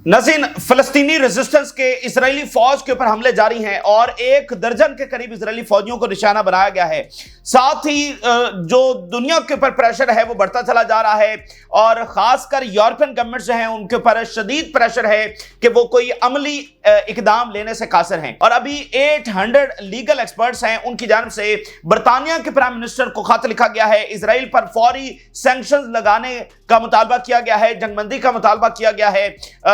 नाज़रीन, फलस्तीनी रेजिस्टेंस के इजरायली फौज के ऊपर हमले जारी हैं और 1 दर्जन के करीब इजरायली फौजियों को निशाना बनाया गया है। साथ ही जो दुनिया के ऊपर प्रेशर है वो बढ़ता चला जा रहा है और खासकर यूरोपियन गवर्नमेंट जो हैं उनके ऊपर शदीद प्रेशर है कि वो कोई अमली इकदाम लेने से कासिर हैं। और अभी 800 लीगल एक्सपर्ट्स हैं, उनकी जानिब से बरतानिया के प्राइम मिनिस्टर को खत लिखा गया है, इसराइल पर फौरी सैंक्शंस लगाने का मुतालबा किया गया है, जंगबंदी का मुतालबा किया गया है।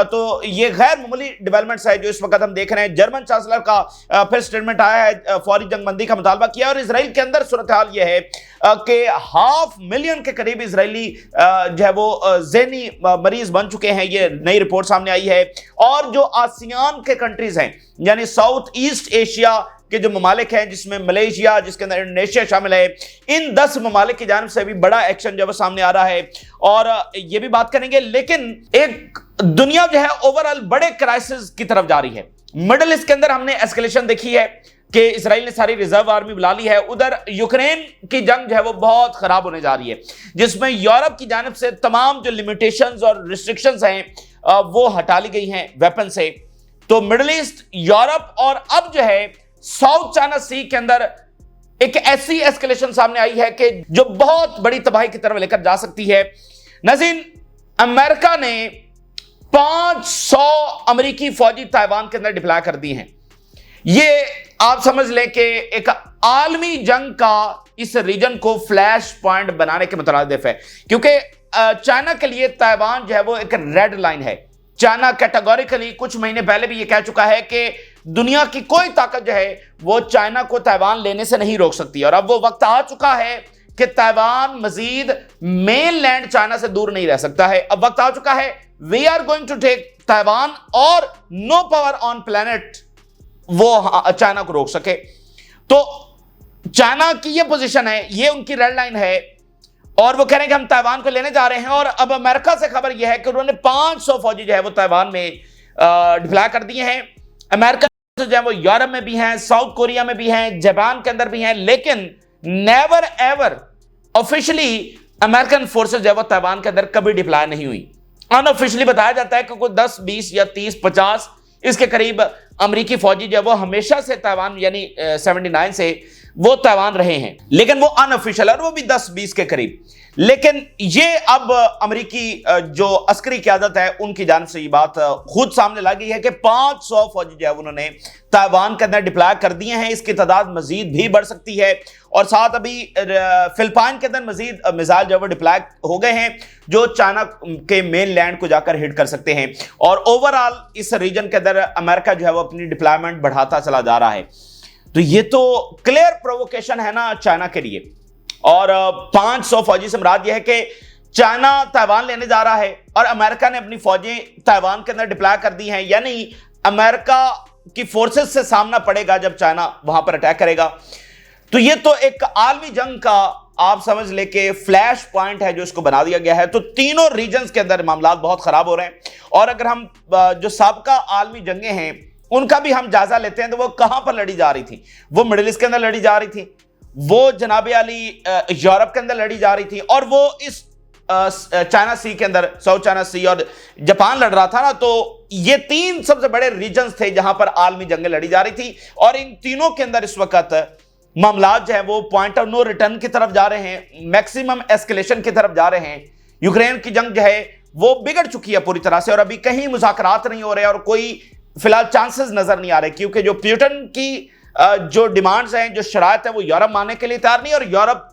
तो ये गैर मामूली डेवलपमेंट्स है जो इस वक्त हम देख रहे हैं। जर्मन चांसलर का फिर स्टेटमेंट आया है, फौरी जंगबंदी का मुतालबा किया। और इसराइल के अंदर सूरत हाल यह है कि 500,000 के करीब इसराइली जो है वो ज़हनी मरीज बन चुके हैं, ये नई रिपोर्ट सामने आई है। और जो आसियान के कंट्रीज हैं यानी साउथ ईस्ट एशिया के जो ममालिक हैं जिसमें मलेशिया, जिसके अंदर इंडोनेशिया शामिल है, इन 10 ममालिक की जानिब से भी बड़ा एक्शन जो है सामने आ रहा है और ये भी बात करेंगे। लेकिन एक दुनिया जो है ओवरऑल बड़े क्राइसिस की तरफ जा रही है। मिडिल ईस्ट के अंदर हमने एस्केलेशन देखी है कि इसराइल ने सारी रिजर्व आर्मी बुला ली है। उधर यूक्रेन की जंग जो है वो बहुत खराब होने जा रही है, जिसमें यूरोप की जानिब से तमाम जो लिमिटेशंस और रिस्ट्रिक्शंस हैं वो हटा ली गई हैं वेपन से। तो मिडिल ईस्ट, यूरोप और अब जो है साउथ चाइना सी के अंदर एक ऐसी एस्केलेशन सामने आई है कि जो बहुत बड़ी तबाही की तरफ लेकर जा सकती है। नाज़रीन, अमेरिका ने 500 अमेरिकी फौजी ताइवान के अंदर डिप्लॉय कर दी हैं। ये आप समझ लें कि एक आलमी जंग का इस रीजन को फ्लैश पॉइंट बनाने के मुतरादिफ है, क्योंकि चाइना के लिए ताइवान जो है वो एक रेड लाइन है। चाइना कैटेगोरिकली कुछ महीने पहले भी ये कह चुका है कि दुनिया की कोई ताकत जो है वो चाइना को ताइवान लेने से नहीं रोक सकती। और अब वो वक्त आ चुका है कि ताइवान मजीद मेनलैंड चाइना से दूर नहीं रह सकता है। अब वक्त आ चुका है, we are going to take Taiwan और नो पावर ऑन प्लैनेट वो चाइना को रोक सके। तो चाइना की ये पोजीशन है, ये उनकी रेड लाइन है और वो कह रहे हैं कि हम ताइवान को लेने जा रहे हैं। और अब अमेरिका से खबर यह है कि उन्होंने 500 फौजी जो है वो ताइवान में डिप्लॉय कर दिए हैं। अमेरिका जो है वो यूरोप में भी हैं, साउथ कोरिया में भी हैं, जापान के अंदर भी हैं, लेकिन never ever officially American forces जो है वो ताइवान के अंदर कभी डिप्लॉय नहीं हुई। अनऑफिशियली बताया जाता है कि कोई 10, 20 या 30, 50 इसके करीब अमेरिकी फौजी जो है वो हमेशा से ताइवान यानी 79 से वो ताइवान रहे हैं, लेकिन वो अनऑफिशियल और वो भी 10-20 के करीब। लेकिन ये अब अमेरिकी जो अस्करी क़यादत है उनकी जानिब से ये बात खुद सामने ला गई है कि 500 फौजी जो है उन्होंने ताइवान के अंदर डिप्लॉय कर दिए हैं। इसकी तादाद मजीद भी बढ़ सकती है और साथ अभी फिलिपाइन के अंदर मजीद मिसाइल जो है वो डिप्लॉय हो गए हैं जो चाइना के मेन लैंड को जाकर हिट कर सकते हैं। और ओवरऑल इस रीजन के अंदर अमेरिका जो है वो अपनी डिप्लॉयमेंट बढ़ाता चला जा रहा है। तो ये तो क्लियर प्रोवोकेशन है ना चाइना के लिए। और 500 फौजी से मुराद यह है कि चाइना ताइवान लेने जा रहा है और अमेरिका ने अपनी फौजें ताइवान के अंदर डिप्लॉय कर दी हैं, यानी अमेरिका की फोर्सेस से सामना पड़ेगा जब चाइना वहां पर अटैक करेगा। तो ये तो एक आलमी जंग का आप समझ ले के फ्लैश पॉइंट है जो इसको बना दिया गया है। तो तीनों रीजन्स के अंदर मामला बहुत खराब हो रहे हैं। और अगर हम जो साबका आलमी जंगें हैं उनका भी हम जायजा लेते हैं तो वो कहां पर लड़ी जा रही थी। वो मिडिल ईस्ट के अंदर लड़ी जा रही थी, वो जनाब अली यूरोप के अंदर लड़ी जा रही थी और वो इस चाइना सी के अंदर, साउथ चाइना सी और जापान लड़ रहा था ना। तो ये 3 सबसे बड़े रीजन्स थे जहां पर आलमी जंगें लड़ी जा रही थी और इन तीनों के अंदर इस वक्त मामला जो है वो पॉइंट ऑफ नो रिटर्न की तरफ जा रहे हैं, मैक्सिमम एस्केलेशन की तरफ जा रहे हैं। यूक्रेन की जंग जो है वो बिगड़ चुकी है पूरी तरह से और अभी कहीं मुज़ाकरात नहीं हो रहे और कोई फिलहाल चांसेस नजर नहीं आ रहे, क्योंकि जो पुतिन की जो डिमांड्स हैं, जो शराइत है, वो यूरोप मानने के लिए तैयार नहीं। और यूरोप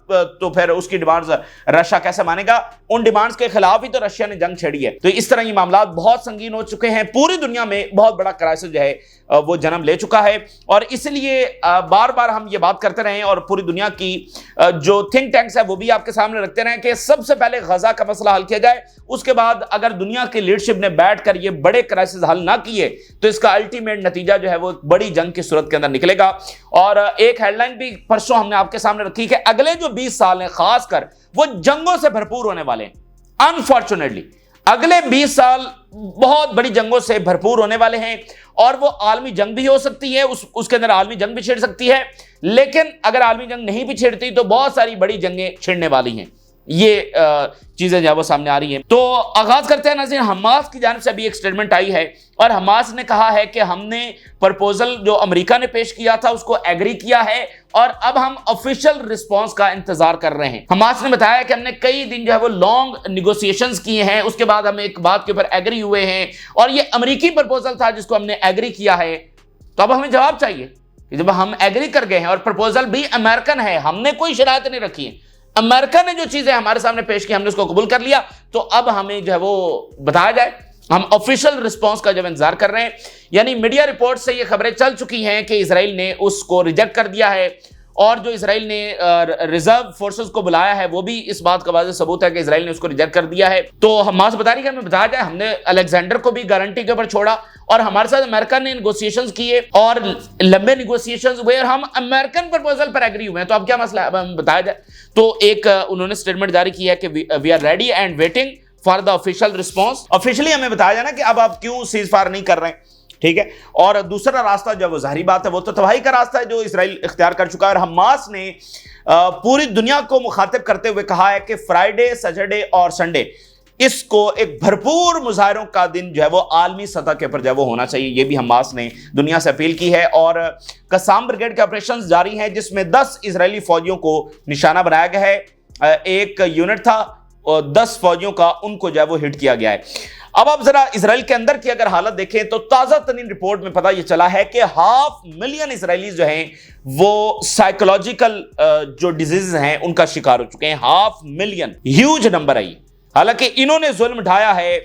तो फिर उसकी डिमांड्स रशिया कैसे मानेगा? उन डिमांड्स के खिलाफ ही तो रशिया ने जंग छेड़ी है। तो इस तरह ये मामला बहुत संगीन हो चुके हैं, पूरी दुनिया में बहुत बड़ा क्राइसिस जो है वो जन्म ले चुका है। और इसलिए बार बार हम ये बात करते रहे और पूरी दुनिया की जो थिंक टैंक्स है वो भी आपके सामने रखते रहे कि सबसे पहले गजा का मसला हल किया जाए, उसके बाद अगर दुनिया की लीडरशिप ने बैठकर ये बड़े क्राइसिस हल ना किए तो इसका अल्टीमेट नतीजा जो है वो बड़ी जंग की सूरत के अंदर निकलेगा। और एक हेडलाइन भी परसों हमने आपके सामने रखी कि अगले जो 20 साल हैं खासकर वो जंगों से भरपूर होने वाले हैं। अनफॉर्चुनेटली अगले 20 साल बहुत बड़ी जंगों से भरपूर होने वाले हैं और वो आलमी जंग भी हो सकती है, उसके अंदर आलमी जंग भी छिड़ सकती है। लेकिन अगर आलमी जंग नहीं भी छिड़ती तो बहुत सारी बड़ी जंगें छिड़ने वाली हैं। ये चीजें जो है वो सामने आ रही हैं। तो आगाज करते हैं नाज़रीन, हमास की जानिब से अभी एक स्टेटमेंट आई है और हमास ने कहा है कि हमने प्रपोजल जो अमेरिका ने पेश किया था उसको एग्री किया है और अब हम ऑफिशियल रिस्पांस का इंतजार कर रहे हैं। हमास ने बताया कि हमने कई दिन जो है वो लॉन्ग निगोशिएशंस किए हैं, उसके बाद हम एक बात के ऊपर एग्री हुए हैं और ये अमेरिकी प्रपोजल था जिसको हमने एग्री किया है। तो अब हमें जवाब चाहिए कि जब हम एग्री कर गए हैं और प्रपोजल भी अमेरिकन है, हमने कोई शरारत नहीं रखी है, अमेरिका ने जो चीजें हमारे सामने पेश की हमने उसको कबूल कर लिया, तो अब हमें जो है वो बताया जाए। हम ऑफिशियल रिस्पांस का जब इंतजार कर रहे हैं। यानी मीडिया रिपोर्ट से ये खबरें चल चुकी हैं कि इजराइल ने उसको रिजेक्ट कर दिया है और जो इजराइल ने रिजर्व फोर्सेस को बुलाया है वो भी इस बात का वाज़ेह सबूत है कि इजराइल ने उसको रिजेक्ट कर दिया है। तो हमास बता रही है, हमें बताया जाए, हमने अलेक्जेंडर को भी गारंटी के ऊपर छोड़ा और हमारे साथ अमेरिका ने नेगोशिएशंस किए और लंबे नेगोशिएशंस हुए और हम अमेरिकन प्रपोजल पर एग्री हुए हैं। तो अब क्या मसला है, अब हमें बताया जाए। तो एक उन्होंने स्टेटमेंट जारी की है कि we are ready and waiting for the official response. Officially हमें बताया जाए ना कि अब आप क्यों सीज फायर नहीं कर रहे हैं, ठीक है। और दूसरा रास्ता जो वो जाहिर बात है वो तो तबाही का रास्ता है जो इजराइल इख्तियार कर चुका है। और हमास ने पूरी दुनिया को मुखातिब करते हुए कहा है कि फ्राइडे, सैटरडे और संडे इसको एक भरपूर मुजाहरों का दिन जो है वो आलमी सतह के ऊपर जो है वो होना चाहिए। ये भी हमास ने दुनिया से अपील की है। और कसाम ब्रिगेड के ऑपरेशन जारी हैं जिसमें 10 इजरायली फौजियों को निशाना बनाया गया है। एक यूनिट था और 10 फौजियों का उनको जो है वो हिट किया गया है। अब आप जरा इजराइल के अंदर की अगर हालत देखें तो ताजा तरीन रिपोर्ट में पता यह चला है कि 500,000 इजरायलीज जो हैं वो साइकोलॉजिकल जो डिजीज हैं उनका शिकार हो चुके हैं। 500,000 ह्यूज नंबर है। हालांकि इन्होंने जुल्म ढाया है,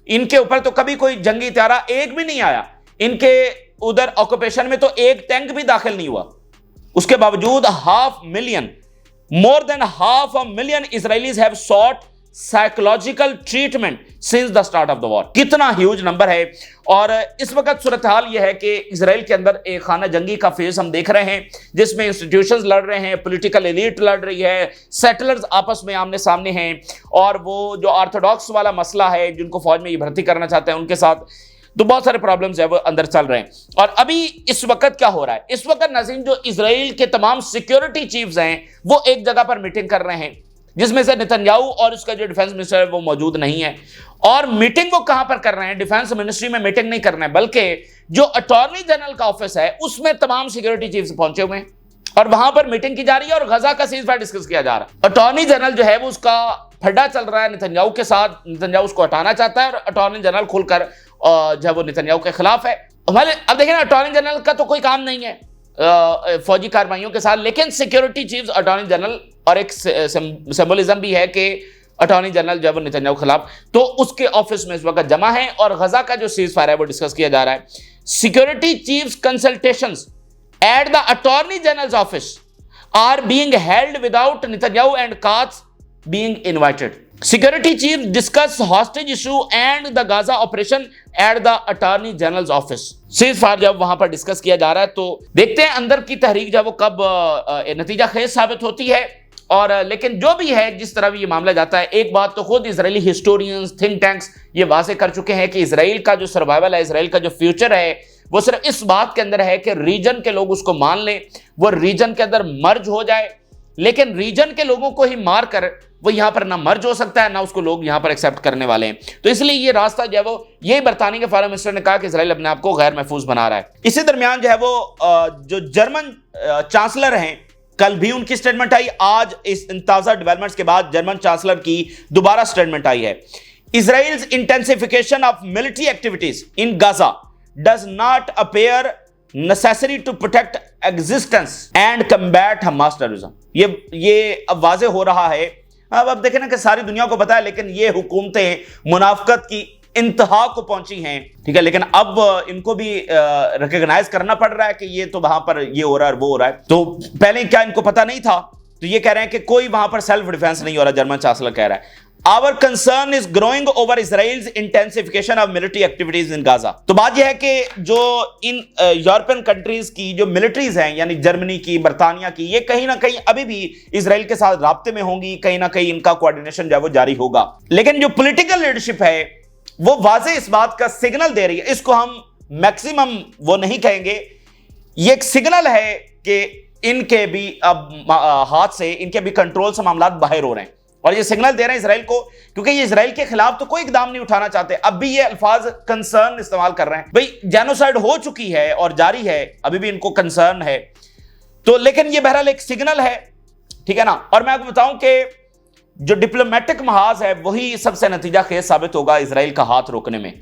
इनके ऊपर तो कभी कोई जंगी त्यारा एक भी नहीं आया, इनके उधर ऑक्यूपेशन में तो एक टैंक भी दाखिल नहीं हुआ, उसके बावजूद 500,000 more than 500,000 Israelis have sought psychological treatment since the start of the war। कितना ह्यूज नंबर है। और इस वक्त सूरत हाल यह है कि इजराइल के अंदर एक खाना जंगी का फेज हम देख रहे हैं जिसमें इंस्टीट्यूशंस लड़ रहे हैं, पॉलिटिकल एलीट लड़ रही है, सेटलर्स आपस में आमने सामने हैं और वो जो ऑर्थोडॉक्स वाला मसला है जिनको फौज में ये भर्ती करना चाहते हैं उनके साथ तो बहुत सारे प्रॉब्लम्स है वो अंदर चल रहे हैं। और अभी इस वक्त क्या हो रहा है, इस वक्त नाज़रीन जो इजराइल के तमाम सिक्योरिटी चीफ्स हैं वो एक जगह पर मीटिंग कर रहे हैं जिसमें से नेतन्याहू और उसका जो डिफेंस मिनिस्टर है वो मौजूद नहीं है। और मीटिंग वो कहां पर कर रहे हैं, डिफेंस मिनिस्ट्री में मीटिंग नहीं कर रहे हैं बल्कि जो अटॉर्नी जनरल का ऑफिस है उसमें तमाम सिक्योरिटी चीफ्स पहुंचे हुए हैं और वहां पर मीटिंग की जा रही है और गजा का सीज फायर डिस्कस किया जा रहा है। अटॉर्नी जनरल जो है वो उसका फड्डा चल रहा है नेतन्याहू के साथ, नेतन्याहू उसको हटाना चाहता है और अटॉर्नी जनरल खुलकर जो है वो नेतन्याहू के खिलाफ है। हमारे अब देखिए ना, अटॉर्नी जनरल का तो कोई काम नहीं है फौजी कार्रवाइयों के साथ, लेकिन सिक्योरिटी चीफ्स अटॉर्नी जनरल और एक सिंबलिज्म भी है कि अटॉर्नी जनरल जो है वो नेतन्याहू के खिलाफ, तो उसके ऑफिस में इस वक्त जमा है और गजा का जो सीज फायर है वो डिस्कस किया जा रहा है। Security chiefs consultations at the attorney general's office are being held without Netanyahu and Katz being invited. Security chiefs discuss hostage issue and the Gaza operation at the Attorney General's office. Cease fire जब वहां पर discuss किया जा रहा है तो देखते हैं अंदर की तहरीक जब वो कब नतीजा खेज साबित होती है। और लेकिन जो भी है, जिस तरह भी ये मामला जाता है, एक बात तो खुद इजरायली हिस्टोरियंस, थिंक टैंक्स ये वाजे कर चुके हैं कि इजराइल का जो सर्वाइवल है, इजराइल का जो फ्यूचर है वो सिर्फ इस बात के अंदर है कि रीजन के लोग उसको मान लें, वो रीजन के अंदर मर्ज हो जाए। लेकिन रीजन के लोगों को ही मारकर वो यहां पर ना मर्ज हो सकता है ना उसको लोग यहां पर एक्सेप्ट करने वाले हैं। तो इसलिए ये रास्ता जो है वो, ये बरतानिया के फॉरेन मिनिस्टर ने कहा कि इजराइल अपने आप को गैर महफूज बना रहा है। इसी दरमियान जो है वो जो जर्मन चांसलर हैं, कल भी उनकी स्टेटमेंट आई, आज इस ताजा डेवलपमेंट्स के बाद जर्मन चांसलर की दोबारा स्टेटमेंट आई है। Israel's intensification of military activities in Gaza does not appear necessary to protect existence and combat Hamas terrorism। ये अब वाजे हो रहा है। अब देखें ना कि सारी दुनिया को पता है, लेकिन ये हुकूमतें मुनाफकत की इंतहा को पहुंची हैं, ठीक है, लेकिन अब इनको भी रिकॉग्नाइज करना पड़ रहा है कि ये तो वहां पर ये हो रहा है वो हो रहा है। तो पहले क्या इनको पता नहीं था? तो ये कह रहे हैं कि कोई वहां पर सेल्फ डिफेंस नहीं हो रहा, जर्मन चांसलर कह रहा है। Our concern is growing over Israel's intensification of military activities in Gaza। तो बात यह है कि जो इन यूरोपियन कंट्रीज की जो मिलिट्रीज हैं, यानी जर्मनी की, बरतानिया की, ये कहीं ना कहीं अभी भी इजराइल के साथ राब्ते में होंगी, कहीं ना कहीं इनका कोऑर्डिनेशन जो है वो जारी होगा। लेकिन जो पॉलिटिकल लीडरशिप है वो वाजे इस बात का सिग्नल दे रही है, इसको हम मैक्सिमम वो नहीं कहेंगे, ये एक सिग्नल है कि इनके भी अब हाथ से, इनके भी कंट्रोल से मामला बाहर हो रहे हैं। और ये सिग्नल दे रहे हैं इसराइल को, क्योंकि ये इसराइल के खिलाफ तो कोई इकदाम नहीं उठाना चाहते। अब भी ये अल्फाज कंसर्न इस्तेमाल कर रहे हैं, भाई जेनोसाइड हो चुकी है और जारी है, अभी भी इनको कंसर्न है। तो लेकिन ये बहरहाल एक सिग्नल है, ठीक है ना। और मैं आपको बताऊं कि जो डिप्लोमेटिक महाज है वही सबसे नतीजा खेज साबित होगा इसराइल का हाथ रोकने में,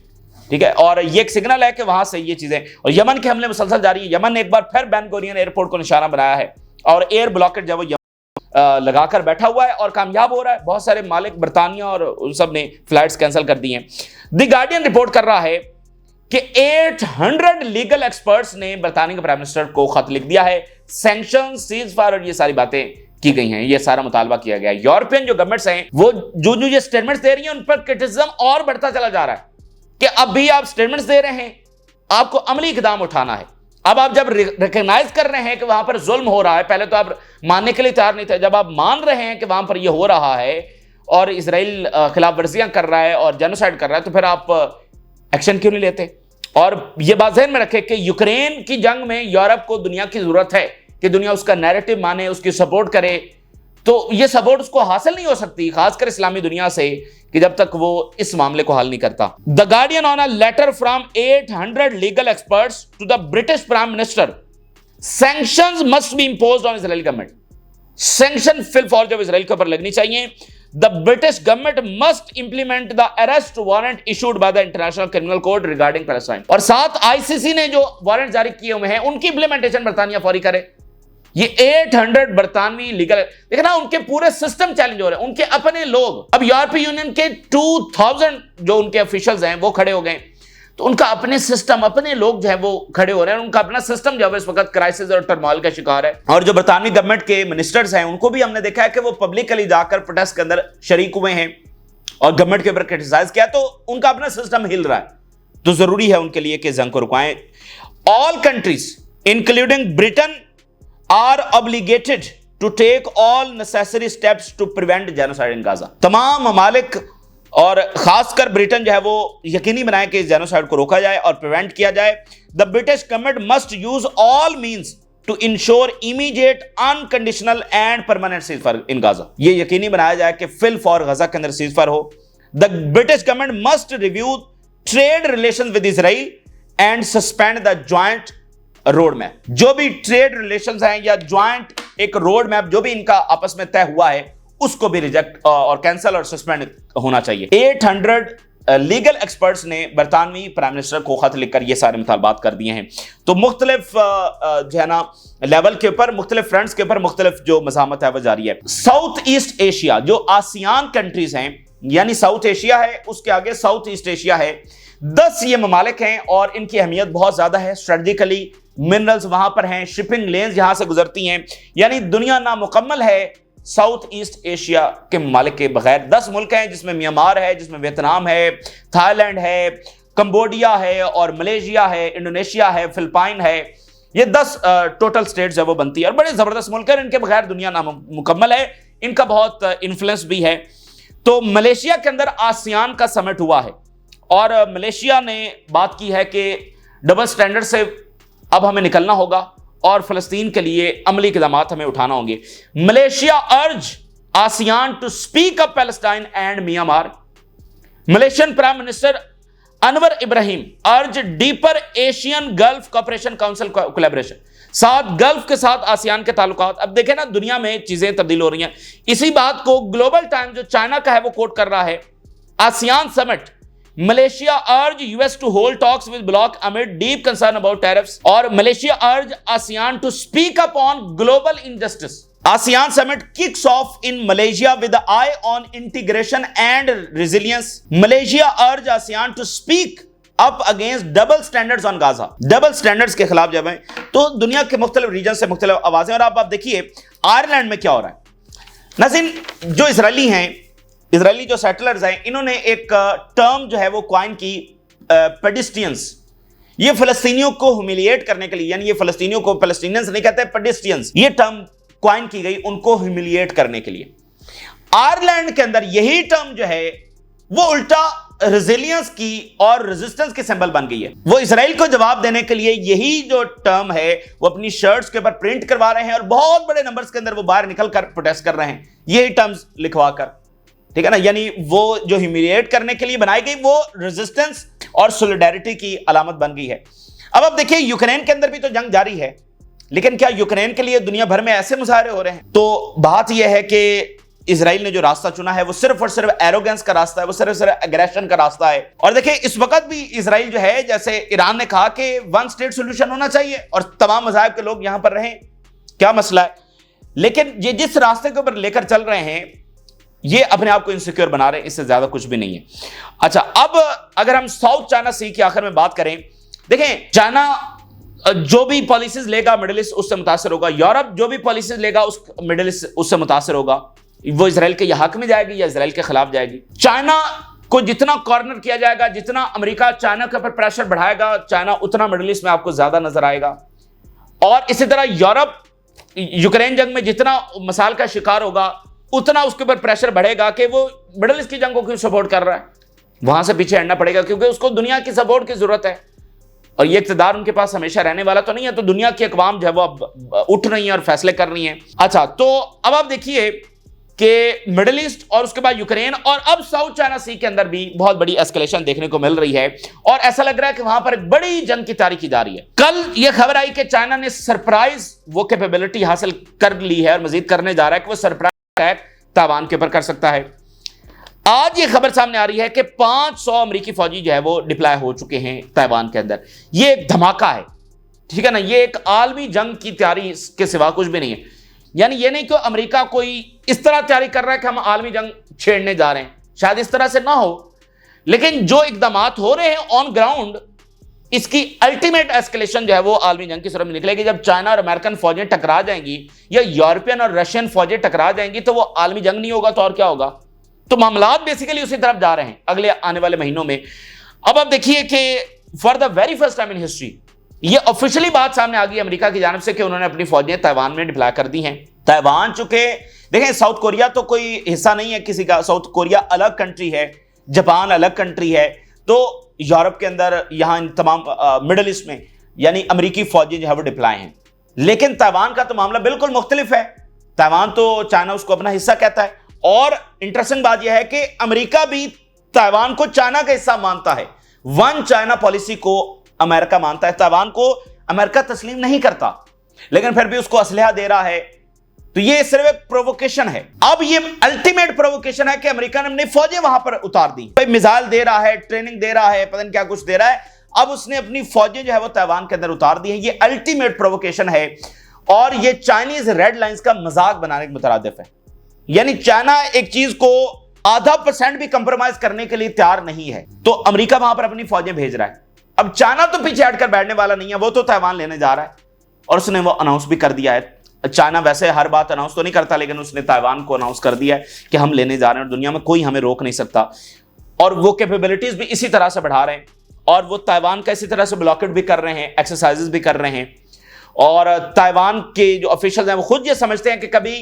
ठीक है। और ये एक सिग्नल है कि वहां से ये चीजें, और यमन के हमले मुसलसल जारी है। यमन ने एक बार फिर बेन गुरियन एयरपोर्ट को निशाना बनाया है और एयर ब्लॉकेट जो लगाकर बैठा हुआ है और कामयाब हो रहा है। बहुत सारे मालिक बरतानिया और उन सब ने फ्लाइट्स कैंसिल कर दी हैं। द गार्डियन रिपोर्ट कर रहा है कि 800 लीगल एक्सपर्ट्स ने बरतानिया के प्राइम मिनिस्टर को खत लिख दिया है। सैंक्शन, सीज फायर और ये सारी बातें की गई हैं, ये सारा मुतालबा किया गया है। यूरोपियन जो गवर्नमेंट्स हैं वो जो ये स्टेटमेंट्स दे रही हैं उन पर क्रिटिसिज्म और बढ़ता चला जा रहा है कि अब भी आप स्टेटमेंट्स दे रहे हैं, आपको अमली इकदाम उठाना है। अब आप जब रिकॉग्नाइज कर रहे हैं कि वहां पर जुल्म हो रहा है, पहले तो आप मानने के लिए तैयार नहीं थे, जब आप मान रहे हैं कि वहां पर यह हो रहा है और इसराइल खिलाफ वर्जियां कर रहा है और जेनोसाइड कर रहा है, तो फिर आप एक्शन क्यों नहीं लेते? और यह बात ज़हन में रखें कि यूक्रेन की जंग में यूरोप को दुनिया की जरूरत है कि दुनिया उसका नैरेटिव माने, उसकी सपोर्ट करे। तो यह सपोर्ट उसको हासिल नहीं हो सकती, खासकर इस्लामी दुनिया से, कि जब तक वो इस मामले को हल नहीं करता। The Guardian on a letter from 800 legal experts to the British prime minister, sanctions must be imposed on Israel government. Sanction फिल फॉर जब इसराइल के ऊपर लगनी चाहिए। The British government must implement the arrest warrant issued by the International Criminal Court regarding Palestine. और साथ ICC ने जो वारंट जारी किए हुए हैं उनकी इंप्लीमेंटेशन बरतानिया फौरी करे। ये 800 बरतानवी लीगल, देखना उनके पूरे सिस्टम चैलेंज हो रहे हैं, उनके अपने लोग। अब यूरोपीय यूनियन के 2000 जो उनके ऑफिशियल्स हैं वो खड़े हो गए, तो उनका अपने सिस्टम, अपने लोग जो है वो खड़े हो रहे हैं। उनका अपना सिस्टम जो है इस वक्त क्राइसिस और टर्मोइल का शिकार है। और जो बरतानवी गवर्नमेंट के मिनिस्टर्स हैं उनको भी हमने देखा है कि वो पब्लिकली जाकर प्रोटेस्ट के अंदर शरीक हुए हैं और गवर्नमेंट के ऊपर क्रिटिसाइज किया, तो उनका अपना सिस्टम हिल रहा है। तो जरूरी है उनके लिए कि जंग को रुकाएं। All countries including Britain are obligated to take all necessary steps to prevent genocide in Gaza। तमाम ममालिक और खासकर ब्रिटेन जो है वो यकीनी बनाए कि इस जेनोसाइड को रोका जाए और प्रिवेंट किया जाए। The British government must use all means to ensure immediate unconditional and permanent ceasefire in Gaza. ये यकीनी बनाया जाए कि फिल फॉर गाजा के अंदर सीजफायर हो। The British government must review trade relation with Israel and suspend the joint road map. जो भी ट्रेड रिलेशंस हैं या ज्वाइंट एक रोड मैप जो भी इनका आपस में तय हुआ है उसको भी रिजेक्ट और कैंसिल और सस्पेंड होना चाहिए। 800 लीगल एक्सपर्ट्स ने बरतानवी प्राइम मिनिस्टर को खत लिखकर ये सारे मुतालबात कर दिए हैं। तो मुख्तलिफ जो है ना लेवल के ऊपर, मुख्तलिफ फ्रंट्स के ऊपर मुख्तलिफ जो मज़ामत है वो जारी है। साउथ ईस्ट एशिया जो आसियान कंट्रीज हैं, यानी साउथ एशिया है उसके आगे साउथ ईस्ट एशिया है, 10 ये ममालिक हैं और इनकी अहमियत बहुत ज्यादा है। स्ट्रेटेजिकली मिनरल्स वहां पर हैं, शिपिंग लेन्स यहां से गुजरती हैं, यानी दुनिया नामुकम्मल है साउथ ईस्ट एशिया के ममालिक के बगैर। 10 मुल्क हैं जिसमें म्यांमार है, जिसमें वियतनाम है, थाईलैंड है, कंबोडिया है और मलेशिया है, इंडोनेशिया है, फिलिपाइन है। ये 10 टोटल स्टेट्स है वो बनती है और बड़े जबरदस्त मुल्क है। इनके बगैर दुनिया नामुकम्मल है, इनका बहुत इन्फ्लुएंस भी है। तो मलेशिया के अंदर आसियान का समिट हुआ है और मलेशिया ने बात की है कि डबल स्टैंडर्ड से अब हमें निकलना होगा और फलस्तीन के लिए अमली इक़दाम हमें उठाना होंगे। Malaysia urge ASEAN to speak up Palestine and Myanmar. Malaysian prime minister Anwar Ibrahim urge deeper ASEAN Gulf Cooperation Council collaboration. साथ गल्फ के साथ आसियान के ताल्लुकात। अब देखें ना दुनिया में चीजें तब्दील हो रही हैं। इसी बात को ग्लोबल टाइम जो चाइना का है वो कोट कर रहा है। ASEAN summit, Malaysia urge US to hold talks with bloc amid deep concern about tariffs. और Malaysia urge ASEAN to speak up on global injustice. ASEAN summit kicks off in Malaysia with the eye on integration and resilience. Malaysia urge ASEAN to speak up against double standards on Gaza. Double standards के खिलाफ जब हैं तो दुनिया के मुख्तलिफ reason से मुख्तलिफ आवाजें। और आप देखिए आयरलैंड में क्या हो रहा है। नाज़रीन, जो इसराइली हैं, इसराइली जो सेटलर्स हैं, इन्होंने एक टर्म जो है वो क्वाइन की, पेडिस्टियंस। ये फलस्तीनियों को ह्यूमिलिएट करने के लिए, यानी ये फलस्तीनियों को पैलेस्टीनियंस नहीं कहते, पेडिस्टियंस, ये टर्म क्वाइन की गई उनको ह्यूमिलिएट करने के लिए। आयरलैंड के अंदर यही टर्म जो है वो उल्टा रेजिलियंस की और रेजिस्टेंस की सिंबल बन गई है। वो इसराइल को जवाब देने के लिए यही जो टर्म है वो अपनी शर्ट्स के ऊपर प्रिंट करवा रहे हैं और बहुत बड़े नंबर्स के अंदर वो बाहर निकल कर प्रोटेस्ट कर रहे हैं यही टर्म्स लिखवा कर। ठीक है ना, यानी वो जो ह्यूमिलिएट करने के लिए बनाई गई वो रेजिस्टेंस और सॉलिडेरिटी की अलामत बन गई है। अब देखिए यूक्रेन के अंदर भी तो जंग जारी है, लेकिन क्या यूक्रेन के लिए दुनिया भर में ऐसे मुजाहरे हो रहे हैं? तो बात यह है कि इजराइल ने जो रास्ता चुना है वो सिर्फ और सिर्फ एरोगेंस का रास्ता है, वो सिर्फ सिर्फ एग्रेशन का रास्ता है। और देखिए इस वक्त भी इजराइल जो है, जैसे ईरान ने कहा कि वन स्टेट सॉल्यूशन होना चाहिए और तमाम मज़ाहिब के लोग यहां पर रहें, क्या मसला है? लेकिन ये जिस रास्ते के ऊपर लेकर चल रहे हैं ये अपने आप को इनसिक्योर बना रहे हैं, इससे ज्यादा कुछ भी नहीं है। अच्छा, अब अगर हम साउथ चाइना सी की आखिर में बात करें, देखें चाइना जो भी पॉलिसीज लेगा मिडिल ईस्ट उससे मुतासर होगा, यूरोप जो भी पॉलिसीज लेगा उस मिडिल ईस्ट उससे मुतासर होगा, वो इजराइल के हक में जाएगी या इजराइल के खिलाफ जाएगी। चाइना को जितना कॉर्नर किया जाएगा, जितना अमेरिका चाइना के ऊपर प्रेशर बढ़ाएगा, चाइना उतना मिडिल ईस्ट में आपको ज्यादा नजर आएगा। और इसी तरह यूरोप यूक्रेन जंग में जितना मसाल का शिकार होगा उतना उसके ऊपर प्रेशर बढ़ेगा कि वो मिडिल ईस्ट की जंग को क्यों सपोर्ट कर रहा है, वहां से पीछे हटना पड़ेगा, क्योंकि उसको दुनिया की सपोर्ट की जरूरत है और ये इक़्तिदार उनके पास हमेशा रहने वाला तो नहीं है। तो दुनिया की अक़वाम जो है वो अब उठ रही है और फैसले कर रही है। अच्छा, तो अब आप देखिए कि मिडिल ईस्ट और उसके बाद यूक्रेन और अब साउथ चाइना सी के अंदर भी बहुत बड़ी एस्केलेशन देखने को मिल रही है और ऐसा लग रहा है कि वहां पर एक बड़ी जंग की तैयारी की जा रही है। कल यह खबर आई कि चाइना ने सरप्राइज वो कैपेबिलिटी हासिल कर ली है और मजीद करने जा रहा है कि वो सरप्राइज अटैक ताइवान के ऊपर कर सकता है। आज ये खबर सामने आ रही है कि 500 अमेरिकी फौजी जो है वो डिप्लॉय हो चुके हैं ताइवान के अंदर। ये एक धमाका है, ठीक है ना, ये एक आलमी जंग की तैयारी के सिवा कुछ भी नहीं है। यानी ये नहीं कि अमेरिका कोई इस तरह तैयारी कर रहा है कि हम आलमी जंग छेड़ने जा रहे हैं, शायद इस तरह से ना हो, लेकिन जो इकदामात हो रहे हैं ऑन ग्राउंड, इसकी अल्टीमेट एस्केलेशन जो है वो आलमी जंग की सूरत में निकलेगी। जब चाइना और अमेरिकन फौजें टकरा जाएंगी या यूरोपियन और रशियन फौजें टकरा जाएंगी तो वो आलमी जंग नहीं होगा तो और क्या होगा। तो मामलात बेसिकली उसी तरफ जा रहे हैं अगले आने वाले महीनों में। अब आप देखिए कि for the very first time in history ये ऑफिशियली बात सामने आ गई अमेरिका की जानिब से कि उन्होंने अपनी फौजें ताइवान में डिप्लॉय कर दी हैं। ताइवान चुके देखें, साउथ कोरिया तो कोई हिस्सा नहीं है किसी का, साउथ कोरिया अलग कंट्री है, जापान अलग कंट्री है। तो यूरोप के अंदर यहां तमाम मिडिल ईस्ट में यानी अमेरिकी फौजें जो है वो डिप्लॉय हैं। लेकिन ताइवान का तो मामला बिल्कुल मुख्तलिफ है। ताइवान तो चाइना उसको अपना हिस्सा कहता है और इंटरेस्टिंग बात यह है कि अमेरिका भी ताइवान को चाइना का हिस्सा मानता है। वन चाइना पॉलिसी को अमेरिका मानता है, ताइवान को अमेरिका तस्लीम नहीं करता, लेकिन फिर भी उसको असलहा दे रहा है। तो ये सिर्फ एक प्रोवोकेशन है। अब ये अल्टीमेट प्रोवोकेशन है कि अमेरिका ने अपनी फौजें वहां पर उतार दी, भाई मिसाइल दे रहा है, ट्रेनिंग दे रहा है, पता नहीं क्या कुछ दे रहा है, अब उसने अपनी फौजें जो है वो ताइवान के अंदर उतार दी है। ये अल्टीमेट प्रोवोकेशन है और ये चाइनीज रेड लाइंस का मजाक बनाने के मुतरादिफ है। यानी चाइना एक चीज को आधा % भी कंप्रोमाइज करने के लिए तैयार नहीं है, तो अमेरिका वहां पर अपनी फौजें भेज रहा है। अब चाइना तो पीछे हटकर बैठने वाला नहीं है, वो तो ताइवान लेने जा रहा है और उसने वो अनाउंस भी कर दिया है। चाइना वैसे हर बात अनाउंस तो नहीं करता, लेकिन उसने ताइवान को अनाउंस कर दिया है कि हम लेने जा रहे हैं और दुनिया में कोई हमें रोक नहीं सकता। और वो कैपेबिलिटीज भी इसी तरह से बढ़ा रहे हैं और वो ताइवान का इसी तरह से ब्लॉकेट भी कर रहे हैं, एक्सरसाइजेस भी कर रहे हैं। और ताइवान के जो ऑफिशियल हैं वो खुद ये समझते हैं कि कभी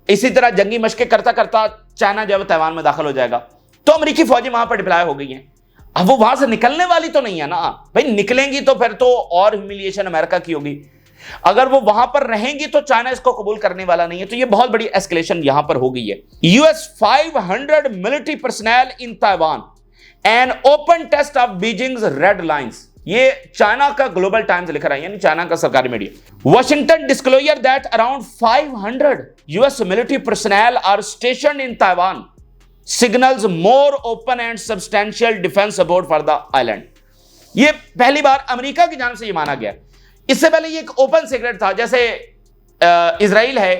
इसी तरह जंगी मशकें करता करता चाइना जो है ताइवान में दाखिल हो जाएगा। तो अमेरिकी फौजें वहां पर डिप्लॉय हो गई हैं। अब वो वहां से निकलने वाली तो नहीं है ना भाई, निकलेंगी तो फिर तो और ह्यूमिलिएशन अमेरिका की होगी। अगर वो वहां पर रहेंगी तो चाइना इसको कबूल करने वाला नहीं है। तो ये बहुत बड़ी एस्केलेशन यहां पर हो गई है। US 500 military personnel in Taiwan and open test of Beijing's red lines. ये चाइना का ग्लोबल टाइम्स लिख रहा है, यानी चाइना का सरकारी media. Washington disclosure that around 500 US military personnel are stationed in Taiwan signals more open and substantial defence support for the island. ये पहली बार अमेरिका की जानिब से ये माना गया। इससे पहले ये एक ओपन सीक्रेट था। जैसे इजराइल है,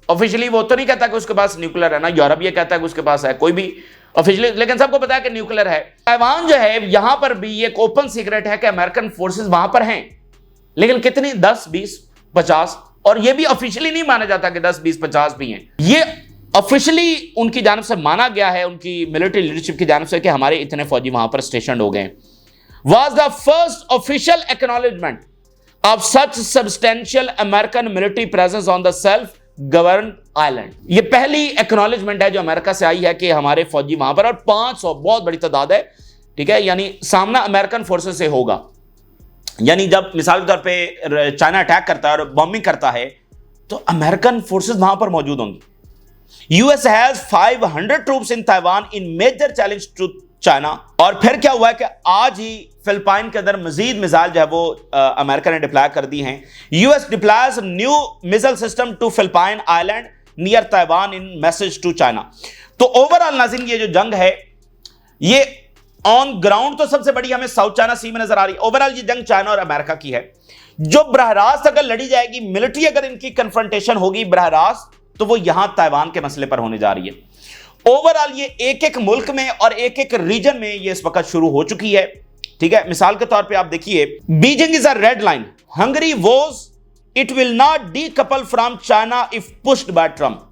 ऑफिशियली वो तो नहीं कहता कि उसके पास न्यूक्लियर है ना, यूरोप ये कहता है कि उसके पास है, कोई भी ऑफिशियली, लेकिन सबको पता है कि न्यूक्लियर है। ताइवान जो है यहां पर भी एक ओपन सीक्रेट है कि अमेरिकन फोर्सेस वहां पर हैं, लेकिन कितनी 10, 20, 50, और ये भी ऑफिशियली नहीं माना जाता कि 10, 20, 50 भी हैं। ये ऑफिशियली उनकी जानिब से माना गया है, उनकी मिलिट्री लीडरशिप की जानिब से, कि हमारे इतने फौजी वहां पर स्टेशन हो गए। Was the first official acknowledgement of such substantial American military presence on the self-governed island। ये पहली एक्नॉलेजमेंट है जो अमेरिका से आई है कि हमारे फौजी वहां पर, और 500 बहुत बड़ी तादाद है, ठीक है। यानी सामना अमेरिकन फोर्सेस से होगा। यानी जब मिसाल के तौर पे चाइना अटैक करता है और बॉम्बिंग करता है तो अमेरिकन फोर्सेस वहां पर मौजूद होंगी। US has 500 troops in Taiwan in major challenge to China. और फिर क्या हुआ है कि आज ही फिलिपाइन के अंदर मजीद मिसाइल जो है वो अमेरिका ने डिप्लॉय कर दी हैं। US deploys new missile system to Philippine island near Taiwan in message to China. तो ओवरऑल नाज़रीन ये जो जंग है ये ऑन ग्राउंड तो सबसे बड़ी हमें साउथ चाइना सी में नजर आ रही है। ओवरऑल ये जंग चाइना और अमेरिका की है, जो बरह रास्त अगर लड़ी जाएगी, मिलिट्री अगर इनकी कन्फ्रंटेशन होगी बरह रास्त, तो वो यहां ताइवान के मसले पर होने जा रही है। ओवरऑल ये एक एक मुल्क में और एक एक रीजन में ये इस वक्त शुरू हो चुकी है। ठीक है, मिसाल के तौर पे आप देखिए, Beijing is a red line, Hungary vows it will not decouple from China if pushed by Trump.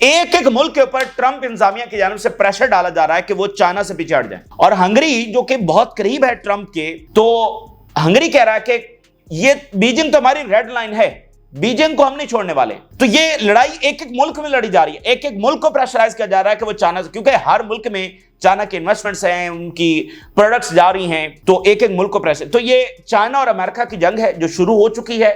एक एक मुल्क के ऊपर ट्रंप इंतजामिया की जानिब से प्रेशर डाला जा रहा है कि वो चाइना से पीछे हट जाए। और हंगरी जो कि बहुत करीब है ट्रंप के, तो हंगरी कह रहा है कि ये बीजिंग तो हमारी रेड लाइन है, बीजिंग को हम नहीं छोड़ने वाले। तो ये लड़ाई एक एक मुल्क में लड़ी जा रही है, एक एक मुल्क को प्रेशराइज किया जा रहा है कि वो चाइना से, क्योंकि हर मुल्क में चाइना के इन्वेस्टमेंट्स हैं, उनकी प्रोडक्ट्स जा रही हैं, तो एक एक मुल्क को प्रेशर। तो ये चाइना और अमेरिका की जंग है जो शुरू हो चुकी है,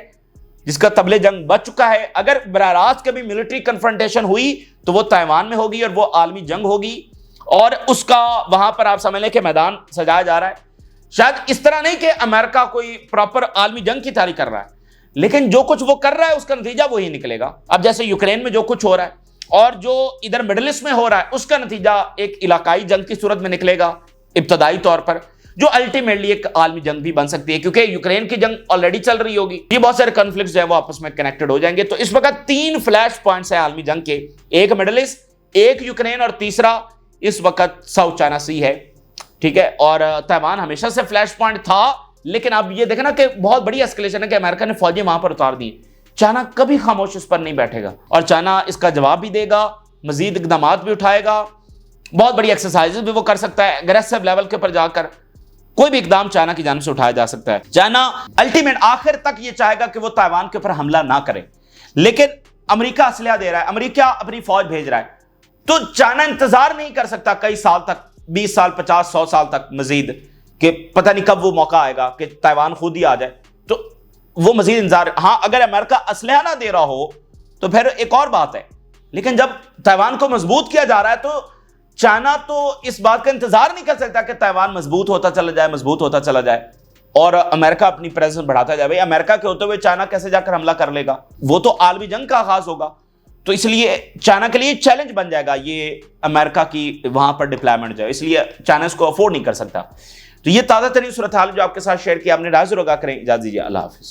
जिसका तबले जंग बच चुका है। अगर बरह रास्त कभी मिलिट्री कन्फ्रंटेशन हुई तो वो ताइवान में होगी और वो आलमी जंग होगी, और उसका वहां पर आप समझ लें कि मैदान सजाया जा रहा है। शायद इस तरह नहीं कि अमेरिका कोई प्रॉपर आलमी जंग की तैयारी कर रहा है, लेकिन जो कुछ वो कर रहा है उसका नतीजा वही निकलेगा। अब जैसे यूक्रेन में जो कुछ हो रहा है और जो इधर मिडिल ईस्ट में हो रहा है, उसका नतीजा एक इलाकाई जंग की सूरत में निकलेगा इब्तदाई तौर पर, जो अल्टीमेटली एक आलमी जंग भी बन सकती है, क्योंकि यूक्रेन की जंग ऑलरेडी चल रही होगी। ये बहुत सारे कॉन्फ्लिक्ट्स जो है वो आपस में कनेक्टेड हो जाएंगे। तो इस वक्त 3 फ्लैश पॉइंट्स हैं आलमी जंग के, एक मिडिल ईस्ट, एक यूक्रेन और तीसरा इस वक्त साउथ चाइना सी है। ठीक है, और ताइवान हमेशा से फ्लैश पॉइंट था, लेकिन अब ये देखना कि बहुत बड़ी एस्केलेशन है कि अमेरिका ने फौजी वहां पर उतार दी। चाइना कभी खामोश इस पर नहीं बैठेगा और चाइना इसका जवाब भी देगा, मजीद इकदाम भी उठाएगा, बहुत बड़ी एक्सरसाइजेस भी वो कर सकता है। अग्रेसिव लेवल के ऊपर जाकर कोई भी इकदाम चाइना की जानिब से उठाया जा सकता है। चाइना अल्टीमेट आखिर तक ये चाहेगा कि वो ताइवान के ऊपर हमला ना करे, लेकिन अमेरिका असलहा दे रहा है, अमेरिका अपनी फौज भेज रहा है, तो चाइना इंतजार नहीं कर सकता कई साल तक, 20 साल 50 100 साल तक मजीद, कि पता नहीं कब वो मौका आएगा कि ताइवान खुद ही आ जाए। तो वो मजीद इंतजार, हाँ अगर अमेरिका असलहा ना दे रहा हो तो फिर एक और बात है, लेकिन जब ताइवान को मजबूत किया जा रहा है तो चाइना तो इस बात का इंतजार नहीं कर सकता कि ताइवान मजबूत होता चला जाए, मजबूत होता चला जाए और अमेरिका अपनी प्रेजेंस बढ़ाता जाए। भाई अमेरिका के होते हुए चाइना कैसे जाकर हमला कर लेगा? वो तो आलमी जंग का आगाज होगा। तो इसलिए चाइना के लिए चैलेंज बन जाएगा ये अमेरिका की वहां पर डिप्लॉयमेंट जाए, इसलिए चाइना इसको अफोर्ड नहीं कर सकता। तो ये ताज़ा तरीन सूरत हाल जो आपके साथ शेयर किया, आपने राज रोगा करें। इजाज़त दीजिए, अल्लाह हाफिज़।